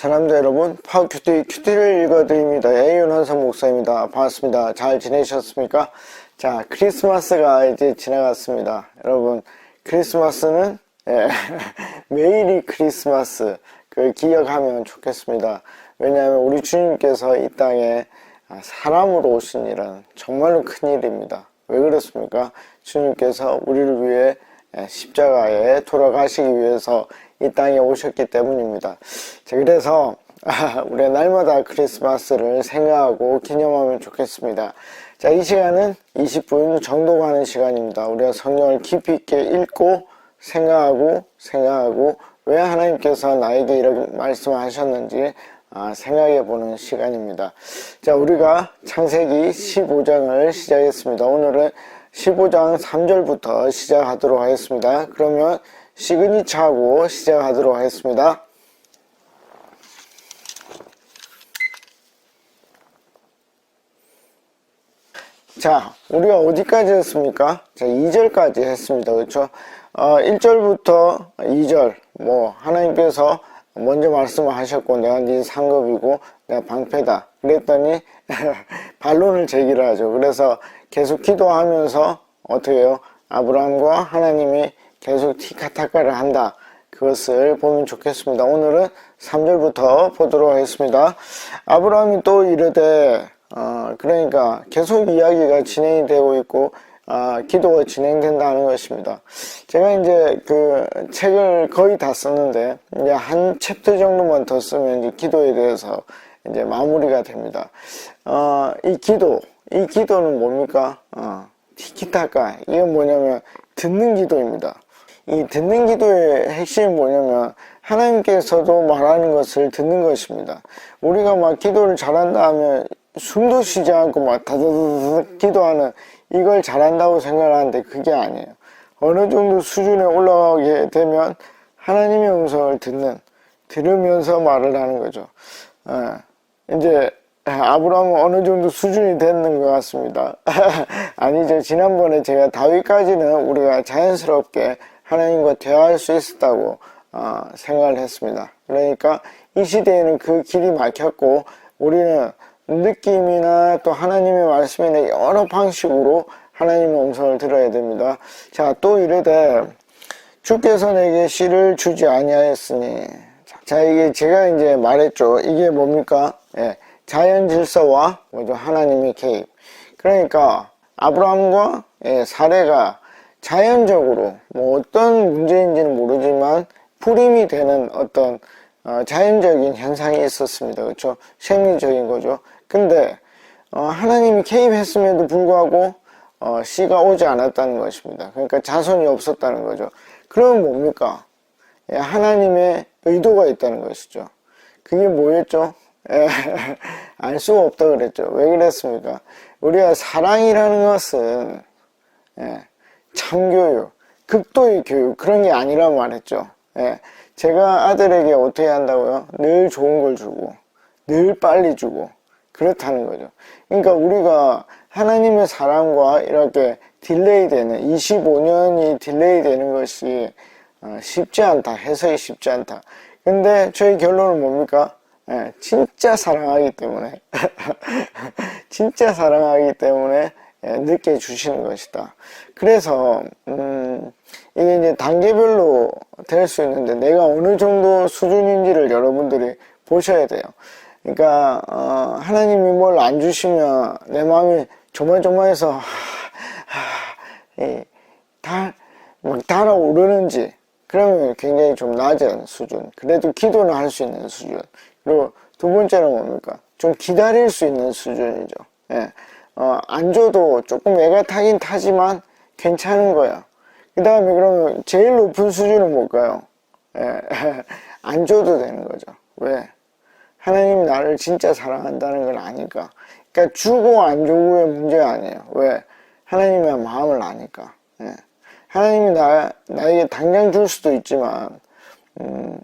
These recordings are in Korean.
사람들 여러분, 큐티를 읽어드립니다. A윤환선 목사입니다. 반갑습니다. 잘 지내셨습니까? 자, 크리스마스가 이제 지나갔습니다. 여러분, 크리스마스는 매일이 크리스마스 기억하면 좋겠습니다. 왜냐하면 우리 주님께서 이 땅에 사람으로 오신 일은 정말로 큰일입니다. 왜 그렇습니까? 주님께서 우리를 위해 십자가에 돌아가시기 위해서 이 땅에 오셨기 때문입니다. 자, 그래서 우리가 날마다 크리스마스를 생각하고 기념하면 좋겠습니다. 자, 이 시간은 20분 정도 가는 시간입니다. 우리가 성경을 깊이 있게 읽고 생각하고 왜 하나님께서 나에게 이런 말씀하셨는지 생각해 보는 시간입니다. 자, 우리가 창세기 15장을 시작했습니다. 오늘은 15장 3절부터 시작하도록 하겠습니다. 그러면 시그니처하고 시작하도록 하겠습니다. 자, 우리가 어디까지 했습니까? 자, 2절까지 했습니다. 그렇죠? 1절부터 2절, 하나님께서 먼저 말씀을 하셨고, 내가 네 상급이고, 내가 방패다. 그랬더니, 반론을 제기를 하죠. 그래서 계속 기도하면서, 어떻게 해요? 아브라함과 하나님이 계속 티카타카를 한다. 그것을 보면 좋겠습니다. 오늘은 3절부터 보도록 하겠습니다. 아브라함이 또 이르되, 그러니까 계속 이야기가 진행이 되고 있고, 기도가 진행된다는 것입니다. 제가 이제 그 책을 거의 다 썼는데, 이제 한 챕터 정도만 더 쓰면 이제 기도에 대해서 이제 마무리가 됩니다. 이 기도는 뭡니까? 티키타카. 이건 뭐냐면, 듣는 기도입니다. 이 듣는 기도의 핵심이 뭐냐면, 하나님께서도 말하는 것을 듣는 것입니다. 우리가 막 기도를 잘한다 하면, 숨도 쉬지 않고 막 다다다닥 기도하는 이걸 잘한다고 생각하는데 그게 아니에요. 어느 정도 수준에 올라가게 되면 하나님의 음성을 들으면서 말을 하는 거죠. 이제 아브라함은 어느 정도 수준이 됐는 것 같습니다. 아니죠. 지난번에 제가 다윗까지는 우리가 자연스럽게 하나님과 대화할 수 있었다고 생각을 했습니다. 그러니까 이 시대에는 그 길이 막혔고 우리는 느낌이나 또 하나님의 말씀이나 여러 방식으로 하나님의 음성을 들어야 됩니다. 자, 또 이르되 주께서 내게 씨를 주지 아니하였으니, 자, 이게 제가 이제 말했죠. 이게 뭡니까? 자연 질서와 하나님의 개입. 그러니까 아브라함과 사레가 자연적으로 어떤 문제인지는 모르지만 불임이 되는 어떤 자연적인 현상이 있었습니다. 그렇죠? 생리적인 거죠. 근데 하나님이 개입했음에도 불구하고 씨가 오지 않았다는 것입니다. 그러니까 자손이 없었다는 거죠. 그러면 뭡니까? 하나님의 의도가 있다는 것이죠. 그게 뭐였죠? 알 수가 없다 그랬죠. 왜 그랬습니까? 우리가 사랑이라는 것은 참교육, 극도의 교육 그런 게 아니라고 말했죠. 제가 아들에게 어떻게 한다고요? 늘 좋은 걸 주고 늘 빨리 주고 그렇다는 거죠. 그러니까 우리가 하나님의 사랑과 이렇게 딜레이 되는 25년이 딜레이 되는 것이 쉽지 않다. 해석이 쉽지 않다. 근데 저희 결론은 뭡니까? 진짜 사랑하기 때문에 진짜 사랑하기 때문에 늦게 주시는 것이다. 그래서 이게 이제 단계별로 될 수 있는데 내가 어느 정도 수준인지를 여러분들이 보셔야 돼요. 그러니까 하나님이 뭘 안 주시면 내 마음이 조마조마해서 막 달아오르는지 그러면 굉장히 좀 낮은 수준. 그래도 기도는 할 수 있는 수준. 그리고 두 번째는 뭡니까? 좀 기다릴 수 있는 수준이죠. 안 줘도 조금 애가 타긴 타지만 괜찮은 거야. 그 다음에 그러면 제일 높은 수준은 뭘까요? 안 줘도 되는 거죠. 왜? 하나님이 나를 진짜 사랑한다는 걸 아니까. 그러니까 주고 안 주고의 문제가 아니에요. 왜? 하나님의 마음을 아니까. 하나님이 나에게 당장 줄 수도 있지만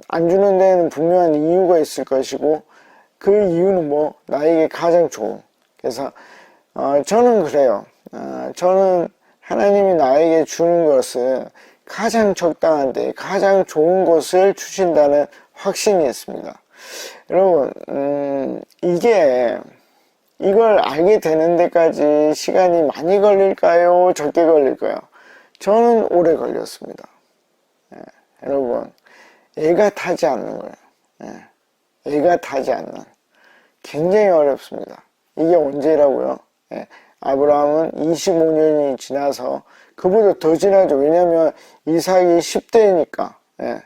안 주는 데에는 분명한 이유가 있을 것이고 그 이유는 나에게 가장 좋은. 그래서 저는 그래요. 저는 하나님이 나에게 주는 것은 가장 적당한데 가장 좋은 것을 주신다는 확신이 있습니다. 여러분, 이걸 알게 되는 데까지 시간이 많이 걸릴까요? 적게 걸릴까요? 저는 오래 걸렸습니다. 예, 여러분, 애가 타지 않는 거예요. 예, 애가 타지 않는. 굉장히 어렵습니다. 이게 언제라고요? 예, 아브라함은 25년이 지나서, 그보다 더 지나죠. 왜냐면 이삭이 10대니까. 예,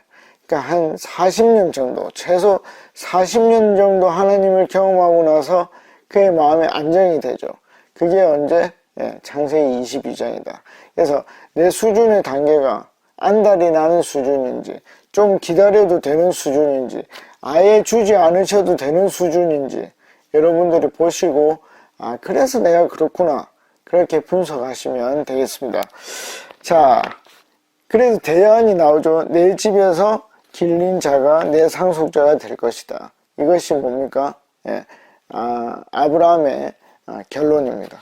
그러니까 한 40년 정도, 최소 40년 정도 하나님을 경험하고 나서 그의 마음에 안정이 되죠. 그게 언제? 예, 창세기 22장이다. 그래서 내 수준의 단계가 안달이 나는 수준인지, 좀 기다려도 되는 수준인지, 아예 주지 않으셔도 되는 수준인지 여러분들이 보시고, 아, 그래서 내가 그렇구나, 그렇게 분석하시면 되겠습니다. 자, 그래서 대안이 나오죠. 내 집에서 길린 자가 내 상속자가 될 것이다. 이것이 뭡니까? 예, 아브라함의 결론입니다.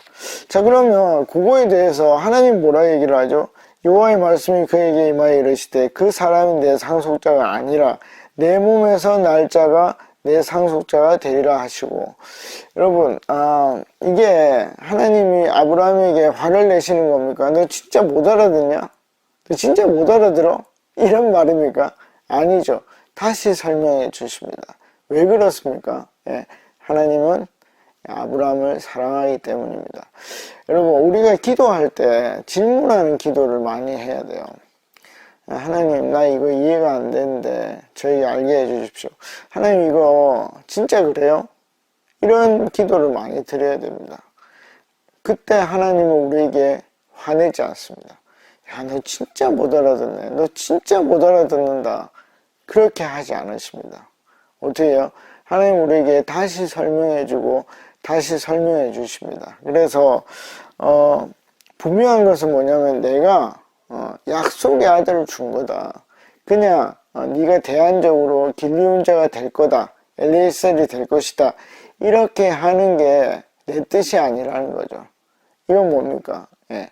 자, 그러면 그거에 대해서 하나님 뭐라 얘기를 하죠? 여호와의 말씀이 그에게 임하여 이르시되 그 사람이 내 상속자가 아니라 내 몸에서 날 자가 내 상속자가 되리라 하시고, 여러분, 이게 하나님이 아브라함에게 화를 내시는 겁니까? 너 진짜 못 알아듣냐? 너 진짜 못 알아들어? 이런 말입니까? 아니죠. 다시 설명해 주십니다. 왜 그렇습니까? 예, 하나님은 아브라함을 사랑하기 때문입니다. 여러분, 우리가 기도할 때 질문하는 기도를 많이 해야 돼요. 하나님, 나 이거 이해가 안 되는데 저에게 알게 해주십시오. 하나님, 이거 진짜 그래요? 이런 기도를 많이 드려야 됩니다. 그때 하나님은 우리에게 화내지 않습니다. 야, 너 진짜 못 알아듣네. 너 진짜 못 알아듣는다. 그렇게 하지 않으십니다. 어떻게 해요? 하나님 우리에게 다시 설명해주고 다시 설명해 주십니다. 그래서 분명한 것은 뭐냐면 내가 약속의 아들을 준 거다. 그냥 네가 대안적으로 길리온 자가 될 거다. 엘리에셀이 될 것이다. 이렇게 하는 게 내 뜻이 아니라는 거죠. 이건 뭡니까? 예,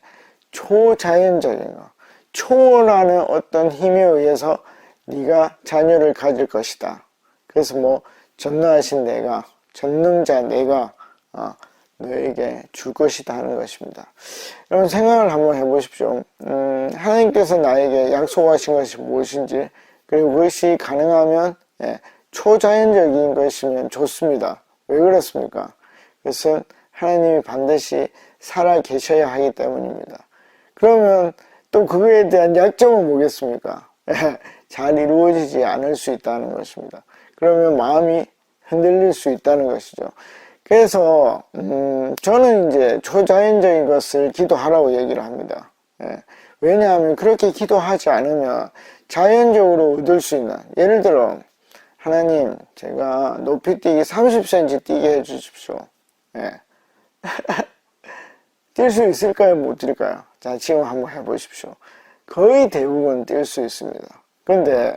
초자연적인 거, 초월하는 어떤 힘에 의해서 네가 자녀를 가질 것이다. 그래서 뭐 전능하신 내가, 전능자 내가 너에게 줄 것이다 하는 것입니다. 여러분 생각을 한번 해보십시오. 하나님께서 나에게 약속하신 것이 무엇인지, 그리고 그것이 가능하면 초자연적인 것이면 좋습니다. 왜 그렇습니까? 그것은 하나님이 반드시 살아 계셔야 하기 때문입니다. 그러면 또 그거에 대한 약점은 뭐겠습니까? 잘 이루어지지 않을 수 있다는 것입니다. 그러면 마음이 흔들릴 수 있다는 것이죠. 그래서 저는 이제 초자연적인 것을 기도하라고 얘기를 합니다. 왜냐하면 그렇게 기도하지 않으면 자연적으로 얻을 수 있는, 예를 들어 하나님 제가 높이뛰기 30cm 뛰게 해주십시오. 뛸 수 있을까요? 못 뛸까요? 자, 지금 한번 해보십시오. 거의 대부분 뛸 수 있습니다. 그런데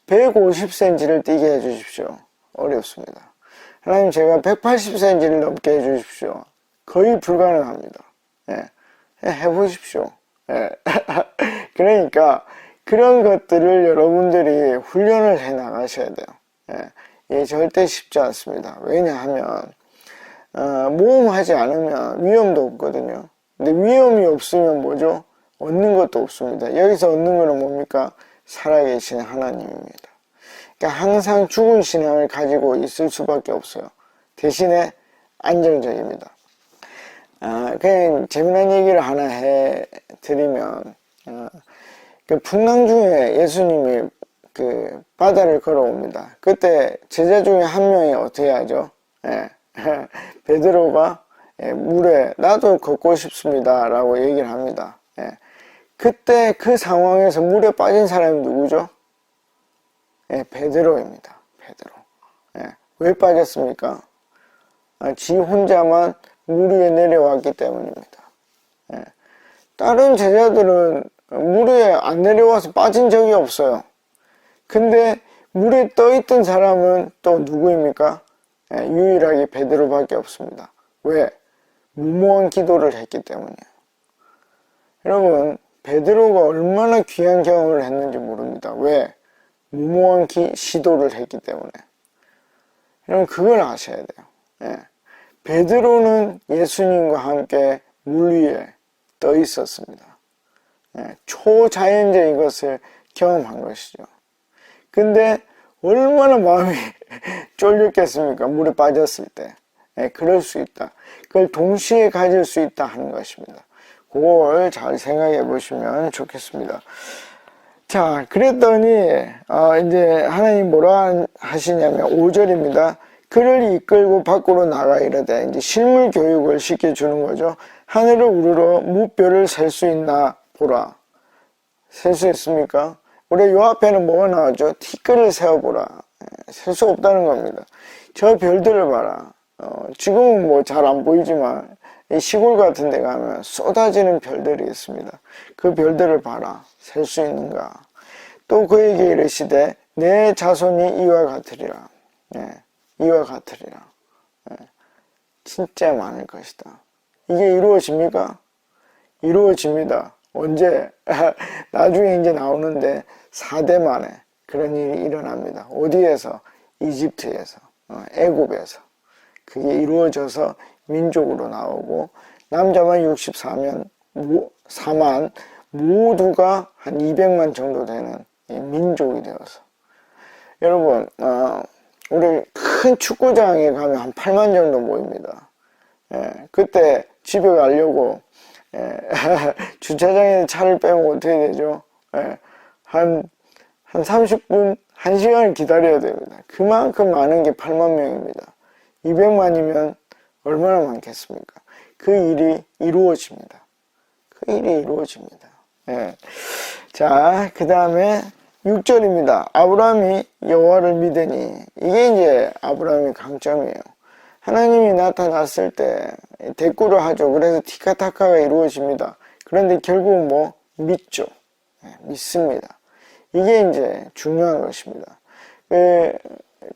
150cm를 뛰게 해주십시오. 어렵습니다. 하나님 제가 180cm를 넘게 해주십시오. 거의 불가능합니다. 해보십시오. 그러니까 그런 것들을 여러분들이 훈련을 해 나가셔야 돼요. 이게 절대 쉽지 않습니다. 왜냐하면 모험하지 않으면 위험도 없거든요. 근데 위험이 없으면 뭐죠? 얻는 것도 없습니다. 여기서 얻는 거는 뭡니까? 살아계신 하나님입니다. 그러니까 항상 죽은 신앙을 가지고 있을 수밖에 없어요. 대신에 안정적입니다. 그냥 재미난 얘기를 하나 해드리면, 그 풍랑 중에 예수님이 그 바다를 걸어옵니다. 그때 제자 중에 한 명이 어떻게 하죠? 베드로가 물에 나도 걷고 싶습니다 라고 얘기를 합니다. 그때 그 상황에서 물에 빠진 사람이 누구죠? 베드로입니다. 베드로. 왜 빠졌습니까? 지 혼자만 물 위에 내려왔기 때문입니다. 다른 제자들은 물 위에 안 내려와서 빠진 적이 없어요. 근데 물에 떠있던 사람은 또 누구입니까? 유일하게 베드로밖에 없습니다. 왜? 무모한 기도를 했기 때문이에요. 여러분, 베드로가 얼마나 귀한 경험을 했는지 모릅니다. 왜? 무모한 시도를 했기 때문에. 여러분 그걸 아셔야 돼요. 예. 베드로는 예수님과 함께 물 위에 떠 있었습니다. 예. 초자연적인 것을 경험한 것이죠. 근데 얼마나 마음이 쫄렸겠습니까? 물에 빠졌을 때. 예, 그럴 수 있다. 그걸 동시에 가질 수 있다 하는 것입니다. 그걸 잘 생각해 보시면 좋겠습니다. 자, 그랬더니 이제 하나님 뭐라 하시냐면 5절입니다. 그를 이끌고 밖으로 나가 이르되, 이제 실물 교육을 시켜주는 거죠. 하늘을 우러러 무뼈를 셀 수 있나 보라. 셀 수 있습니까? 우리 요 앞에는 뭐가 나왔죠? 티끌을 세어보라. 셀 수 없다는 겁니다. 저 별들을 봐라. 지금은 뭐 잘 안 보이지만 이 시골 같은 데 가면 쏟아지는 별들이 있습니다. 그 별들을 봐라. 셀 수 있는가? 또 그에게 이르시되 내 자손이 이와 같으리라. 이와 같으리라. 진짜 많을 것이다. 이게 이루어집니까? 이루어집니다. 언제? 나중에 이제 나오는데 4대 만에 그런 일이 일어납니다. 어디에서? 이집트에서, 애굽에서. 그게 이루어져서 민족으로 나오고, 남자만 64만 모두가 한 200만 정도 되는 민족이 되어서. 여러분, 우리 큰 축구장에 가면 한 8만 정도 모입니다. 그때 집에 가려고 주차장에 차를 빼면 어떻게 되죠? 한 30분, 1시간을 기다려야 됩니다. 그만큼 많은 게 8만 명입니다. 200만이면 얼마나 많겠습니까? 그 일이 이루어집니다. 그 일이 이루어집니다. 자, 그 다음에 6절입니다. 아브라함이 여호와를 믿으니, 이게 이제 아브라함의 강점이에요. 하나님이 나타났을 때 대꾸를 하죠. 그래서 티카타카가 이루어집니다. 그런데 결국은 뭐? 믿죠. 믿습니다. 이게 이제 중요한 것입니다.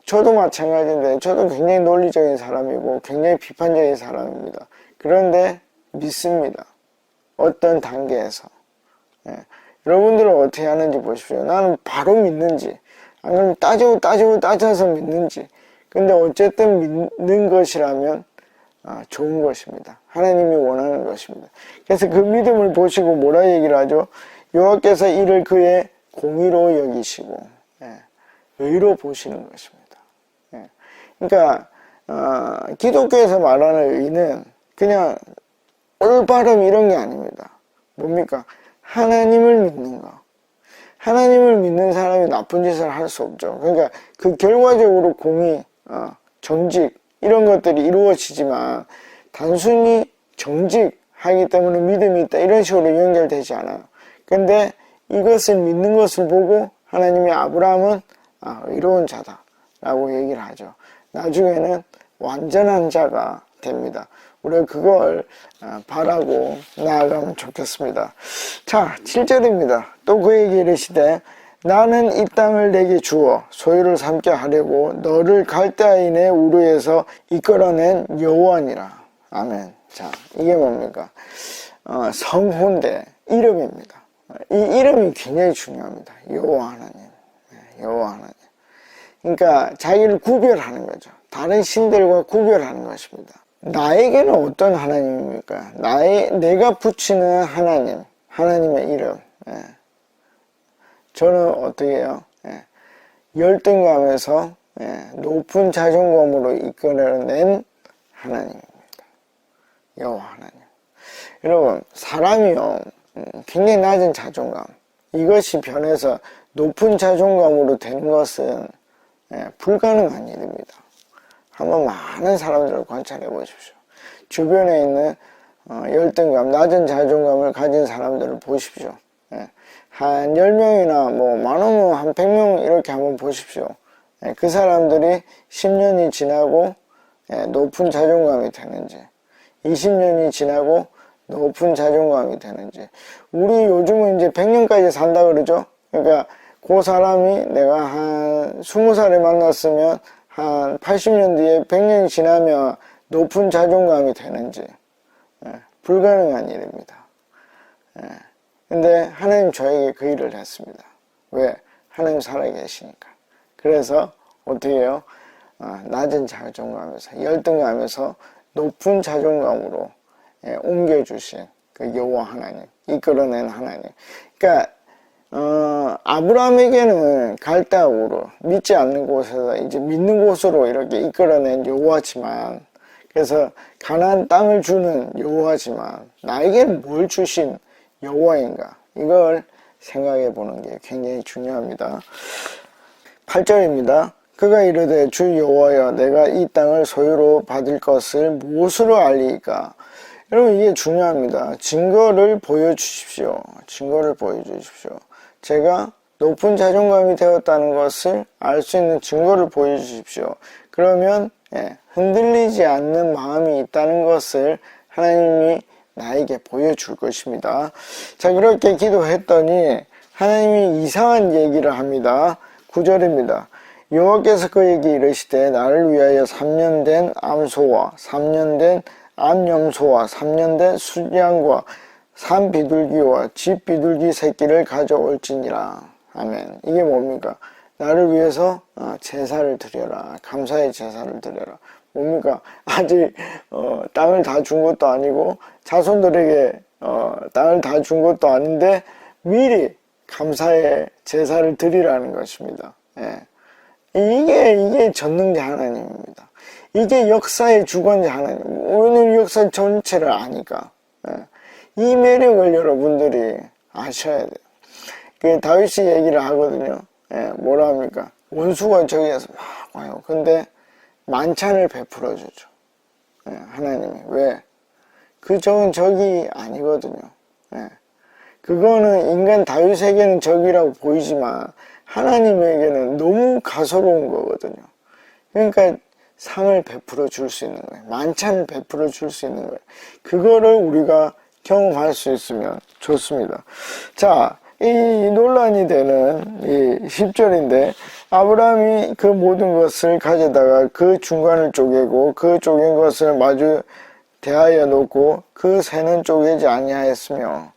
저도 마찬가지인데, 저도 굉장히 논리적인 사람이고 굉장히 비판적인 사람입니다. 그런데 믿습니다. 어떤 단계에서. 여러분들은 어떻게 하는지 보십시오. 나는 바로 믿는지, 아니면 따져서 믿는지. 근데 어쨌든 믿는 것이라면 좋은 것입니다. 하나님이 원하는 것입니다. 그래서 그 믿음을 보시고 뭐라 얘기를 하죠? 여호와께서 이를 그의 공의로 여기시고 의로 보시는 것입니다. 그러니까 기독교에서 말하는 의는 그냥 올바름 이런 게 아닙니다. 뭡니까? 하나님을 믿는 거. 하나님을 믿는 사람이 나쁜 짓을 할 수 없죠. 그러니까 그 결과적으로 공의, 정직 이런 것들이 이루어지지만 단순히 정직하기 때문에 믿음이 있다 이런 식으로 연결되지 않아요. 근데 이것을 믿는 것을 보고 하나님이 아브라함은 의로운 자다 라고 얘기를 하죠. 나중에는 완전한 자가 됩니다. 우리가 그걸 바라고 나아가면 좋겠습니다. 자, 7절입니다. 또 그에게 이르시되 나는 이 땅을 내게 주어 소유를 삼게 하려고 너를 갈대아인의 우르에서 이끌어낸 여호와니라. 아멘. 자, 이게 뭡니까? 성호인데 이름입니다. 이 이름이 굉장히 중요합니다. 여호와 하나님. 여호와 하나님. 그러니까 자기를 구별하는 거죠. 다른 신들과 구별하는 것입니다. 나에게는 어떤 하나님입니까? 내가 붙이는 하나님, 하나님의 이름. 저는 어떻게 해요? 열등감에서 높은 자존감으로 이끌어낸 하나님입니다. 여호와 하나님. 여러분, 사람이요, 굉장히 낮은 자존감, 이것이 변해서 높은 자존감으로 되는 것은 불가능한 일입니다. 한번 많은 사람들을 관찰해 보십시오. 주변에 있는 열등감, 낮은 자존감을 가진 사람들을 보십시오. 한 10명이나 뭐 많으면 한 100명 이렇게 한번 보십시오. 그 사람들이 10년이 지나고 높은 자존감이 되는지, 20년이 지나고 높은 자존감이 되는지. 우리 요즘은 이제 100년까지 산다 그러죠. 그러니까 그 사람이 내가 한 20살에 만났으면 한 80년 뒤에 100년이 지나면 높은 자존감이 되는지 불가능한 일입니다. 근데 하나님 저에게 그 일을 했습니다. 왜? 하나님 살아계시니까. 그래서 어떻게 해요? 낮은 자존감에서 열등감에서 높은 자존감으로 옮겨주신 그 여호와 하나님, 이끌어낸 하나님. 그러니까 아브라함에게는 갈대아우르, 믿지 않는 곳에서 이제 믿는 곳으로 이렇게 이끌어낸 여호와지만, 그래서 가나안 땅을 주는 여호와지만 나에게는 뭘 주신 여호와인가, 이걸 생각해 보는 게 굉장히 중요합니다. 8절입니다. 그가 이르되 주 여호와여, 내가 이 땅을 소유로 받을 것을 무엇으로 알리이까? 여러분, 이게 중요합니다. 증거를 보여주십시오. 증거를 보여주십시오. 제가 높은 자존감이 되었다는 것을 알 수 있는 증거를 보여주십시오. 그러면 흔들리지 않는 마음이 있다는 것을 하나님이 나에게 보여줄 것입니다. 자, 그렇게 기도했더니 하나님이 이상한 얘기를 합니다. 9절입니다. 여호와께서 그에게 이르시되 나를 위하여 3년 된 암소와 3년 된 암염소와 3년 된 순양과 산 비둘기와 집 비둘기 새끼를 가져올지니라. 아멘. 이게 뭡니까? 나를 위해서 제사를 드려라. 감사의 제사를 드려라. 뭡니까? 아직 땅을 다 준 것도 아니고 자손들에게 땅을 다 준 것도 아닌데 미리 감사의 제사를 드리라는 것입니다. 이게 전능자 하나님입니다. 이게 역사의 주관자 하나님. 오늘 역사 전체를 아니까. 이 매력을 여러분들이 아셔야 돼요. 그 다윗이 얘기를 하거든요. 뭐라 합니까? 원수가 저기에서 막 와요. 근데 만찬을 베풀어 주죠. 하나님이. 왜? 그 적은 적이 아니거든요. 그거는 인간 다윗에게는 적이라고 보이지만 하나님에게는 너무 가소로운 거거든요. 그러니까 상을 베풀어 줄 수 있는 거예요. 만찬을 베풀어 줄 수 있는 거예요. 그거를 우리가 경험할 수 있으면 좋습니다. 자, 이 논란이 되는 이 10절인데 아브라함이 그 모든 것을 가져다가 그 중간을 쪼개고 그 쪼갠 것을 마주 대하여 놓고 그 새는 쪼개지 아니하였으며.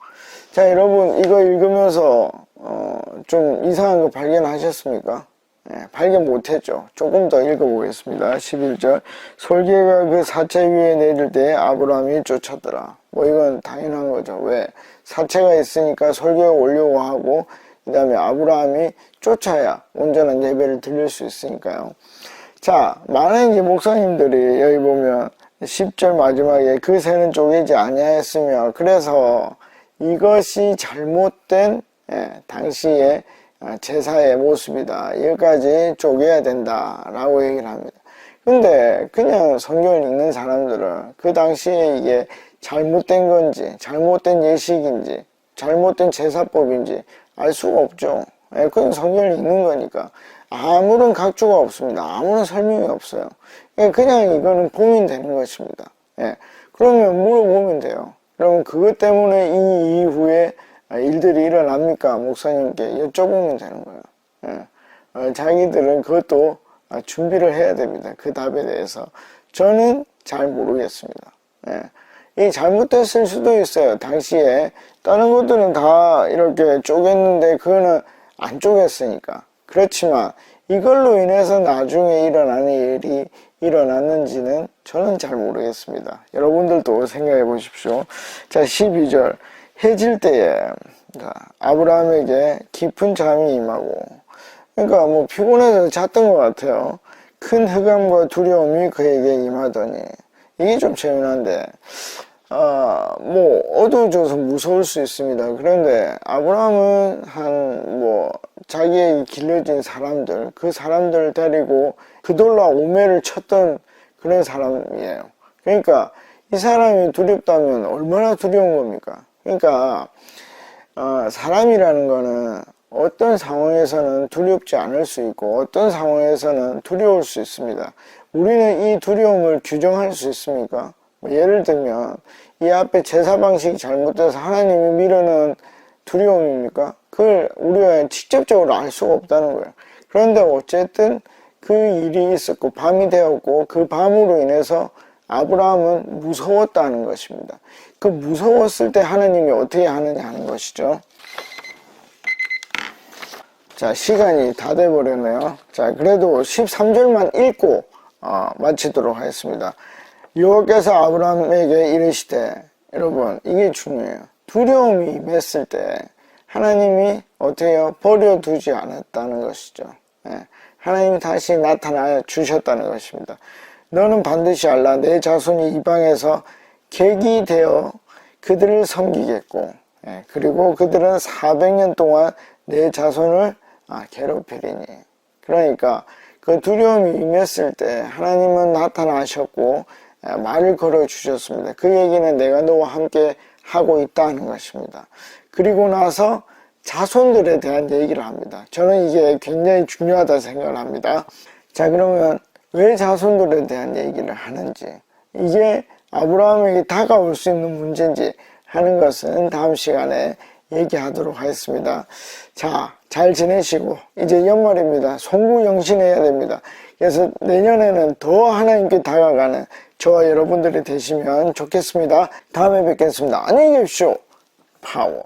자, 여러분, 이거 읽으면서 좀 이상한 거 발견하셨습니까? 발견 못했죠. 조금 더 읽어보겠습니다. 11절. 솔개가 그 사체 위에 내릴 때 아브라함이 쫓았더라. 뭐 이건 당연한 거죠. 왜? 사체가 있으니까 솔개가 오려고 하고 그 다음에 아브라함이 쫓아야 온전한 예배를 드릴 수 있으니까요. 자, 많은 이제 목사님들이 여기 보면 10절 마지막에 그 새는 쪼개지 아니하였으며, 그래서 이것이 잘못된 당시의 제사의 모습이다. 여기까지 쪼개야 된다 라고 얘기를 합니다. 근데 그냥 성경을 읽는 사람들은 그 당시에 이게 잘못된 건지 잘못된 예식인지 잘못된 제사법인지 알 수가 없죠. 그냥 성경을 읽는 거니까 아무런 각주가 없습니다. 아무런 설명이 없어요. 그냥 이거는 고민되는 것입니다. 그러면 물어보면 돼요. 그러면 그것 때문에 이 이후에 일들이 일어납니까? 목사님께 여쭤보면 되는 거예요. 자기들은 그것도 준비를 해야 됩니다. 그 답에 대해서. 저는 잘 모르겠습니다. 이 잘못됐을 수도 있어요. 당시에 다른 것들은 다 이렇게 쪼갰는데 그거는 안 쪼갰으니까. 그렇지만 이걸로 인해서 나중에 일어나는 일이 일어났는지는 저는 잘 모르겠습니다. 여러분들도 생각해 보십시오. 자, 12절. 해질 때에 아브라함에게 깊은 잠이 임하고, 그러니까 뭐 피곤해서 잤던 것 같아요. 큰 흑암과 두려움이 그에게 임하더니. 이게 좀 재미난데 뭐 어두워져서 무서울 수 있습니다. 그런데 아브라함은 자기에게 길러진 사람들, 그 사람들을 데리고 그돌라 오매를 쳤던 그런 사람이에요. 그러니까 이 사람이 두렵다면 얼마나 두려운 겁니까? 그러니까 사람이라는 거는 어떤 상황에서는 두렵지 않을 수 있고 어떤 상황에서는 두려울 수 있습니다. 우리는 이 두려움을 규정할 수 있습니까? 예를 들면 이 앞에 제사 방식이 잘못돼서 하나님이 미루는 두려움입니까? 그걸 우리가 직접적으로 알 수가 없다는 거예요. 그런데 어쨌든 그 일이 있었고 밤이 되었고 그 밤으로 인해서 아브라함은 무서웠다는 것입니다. 그 무서웠을 때 하나님이 어떻게 하느냐 하는 것이죠. 자, 시간이 다 돼버렸네요. 자, 그래도 13절만 읽고 마치도록 하겠습니다. 여호와께서 아브라함에게 이르시되, 여러분 이게 중요해요. 두려움이 임했을 때 하나님이 어떻게 해요? 버려두지 않았다는 것이죠. 하나님이 다시 나타나 주셨다는 것입니다. 너는 반드시 알라. 내 자손이 이방에서 객이 되어 그들을 섬기겠고, 그리고 그들은 400년 동안 내 자손을 괴롭히리니. 그러니까 그 두려움이 임했을 때 하나님은 나타나셨고 말을 걸어 주셨습니다. 그 얘기는 내가 너와 함께 하고 있다는 것입니다. 그리고 나서 자손들에 대한 얘기를 합니다. 저는 이게 굉장히 중요하다 생각을 합니다. 자, 그러면 왜 자손들에 대한 얘기를 하는지, 이게 아브라함에게 다가올 수 있는 문제인지 하는 것은 다음 시간에 얘기하도록 하겠습니다. 자, 잘 지내시고 이제 연말입니다. 송구영신해야 됩니다. 그래서 내년에는 더 하나님께 다가가는 저와 여러분들이 되시면 좋겠습니다. 다음에 뵙겠습니다. 안녕히 계십시오. 파워.